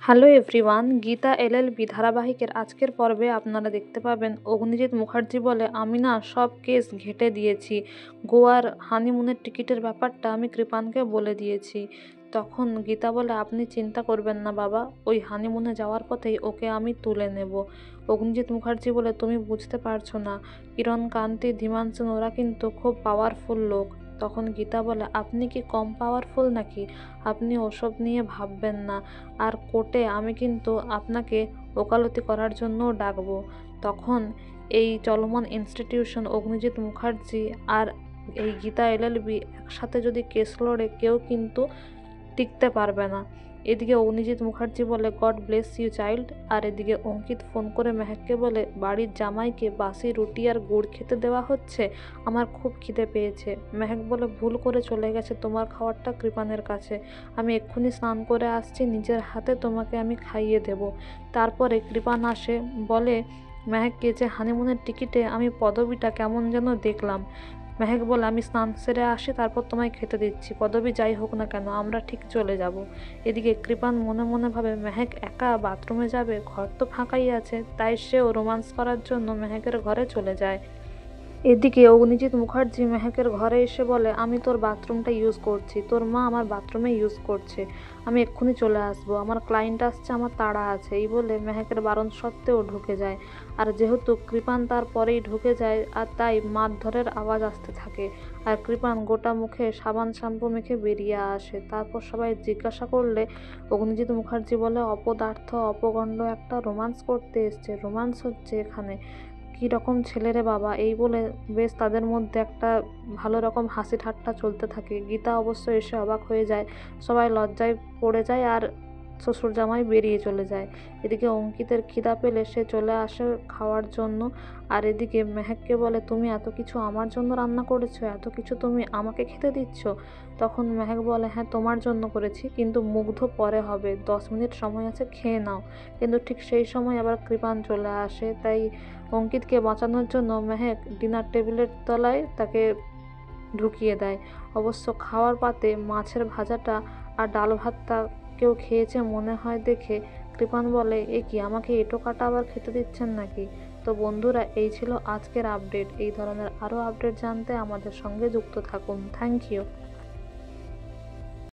Hello everyone, Gita LLB ধারাবাহিকের আজকের পর্বে আপনারা দেখতে পাবেন অগ্নিজিৎ মুখার্জি বলে, আমি না সব কেস ঘেঁটে দিয়েছি, গোয়ার হানিমুনের টিকিটের ব্যাপারটা আমি কৃপানকে বলে দিয়েছি। তখন গীতা বলে, আপনি চিন্তা করবেন না বাবা, ওই হানিমুনে যাওয়ার পথেই ওকে আমি তুলে নেব। অগ্নিজিৎ মুখার্জি বলে, তুমি বুঝতে পারছো না, কিরণ কান্তি, ধীমান সেন ওরা কিন্তু খুব পাওয়ারফুল লোক। তখন গীতা বলে, আপনি কি কম পাওয়ারফুল নাকি? আপনি ওসব নিয়ে ভাববেন না, আর কোর্টে আমি কিন্তু আপনাকে ওকালতি করার জন্যও ডাকবো। তখন এই চলমান ইনস্টিটিউশন অগ্নিজিৎ মুখার্জি আর এই গীতা এলএলবি একসাথে যদি কেস লড়ে, কেউ কিন্তু টিকতে পারবে না। এদিকে অগ্নিজিৎ মুখার্জি বলে, গড ব্লেস ইউ চাইল্ড। আর এদিকে অঙ্কিত ফোন করে মেহেককে বলে, বাড়ির জামাইকে বাসি রুটি আর গুড় খেতে দেওয়া হচ্ছে, আমার খুব খিদে পেয়েছে। মেহেক বলে, ভুল করে চলে গেছে তোমার খাবারটা কৃপানের কাছে, আমি এক্ষুনি স্নান করে আসছি, নিজের হাতে তোমাকে আমি খাইয়ে দেব। তারপরে কৃপান আসে, বলে মেহেককে যে হানিমুনের টিকিটে আমি পদবিটা কেমন যেন দেখলাম। মেহেক বলে, আমি স্নান সেরে আসি, তারপর তোমায় খেতে দিচ্ছি, পদবি যাই হোক না কেন আমরা ঠিক চলে যাব। এদিকে কৃপান মনে মনে ভাবে, মেহেক একা বাথরুমে যাবে, ঘর তো ফাঁকাই আছে, তাই সেও রোমান্স করার জন্য মেহেকের ঘরে চলে যায়। এদিকে অগ্নিজিৎ মুখার্জি মেহেকের ঘরে এসে বলে, আমি তোর বাথরুমটা ইউজ করছি, তোর মা আমার বাথরুমে ইউজ করছে, আমি এক্ষুনি চলে আসবো, আমার ক্লায়েন্ট আসছে, আমার তাড়া আছে। এই বলে মেহেকের বারণ সত্ত্বেও ঢুকে যায়। আর যেহেতু কৃপান তার পরেই ঢুকে যায়, আর তাই মারধরের আওয়াজ আসতে থাকে। আর কৃপান গোটা মুখে সাবান শ্যাম্পু মেখে বেরিয়ে আসে। তারপর সবাই জিজ্ঞাসা করলে অগ্নিজিৎ মুখার্জি বলে, অপদার্থ অপগণ্ড একটা রোমান্স করতে এসছে, রোমান্স হচ্ছে এখানে, কী রকম ছেলে রে বাবা। এই বলে বেশ তাদের মধ্যে একটা ভালো রকম হাসি ঠাট্টা চলতে থাকে। গীতা অবশ্য এসে অবাক হয়ে যায়, সবাই লজ্জায় পড়ে যায়, আর শ্বশুর জামাই বেরিয়ে চলে যায়। এদিকে অঙ্কিতের খিদা পেলে সে চলে আসে খাওয়ার জন্য। আর এদিকে মেহেককে বলে, তুমি এত কিছু আমার জন্য রান্না করেছো, এত কিছু তুমি আমাকে খেতে দিচ্ছ? তখন মেহেক বলে, হ্যাঁ তোমার জন্য করেছি, কিন্তু মুগ্ধ পরে হবে, 10 মিনিট সময় আছে, খেয়ে নাও। কিন্তু ঠিক সেই সময় আবার কৃপান চলে আসে, তাই অঙ্কিতকে বাঁচানোর জন্য মেহেক ডিনার টেবিলের তলায় তাকে ঢুকিয়ে দেয়। অবশ্য খাওয়ার পাতে মাছের ভাজাটা আর ডাল ভাতটা কেউ খেয়েছে মনে হয় দেখে কৃপান বলে, এ কি, আমাকে এঁটো কাটা আবার খেতে দিচ্ছেন নাকি? তো বন্ধুরা, এই ছিল আজকের আপডেট। এই ধরনের আরও আপডেট জানতে আমাদের সঙ্গে যুক্ত থাকুন। Thank you.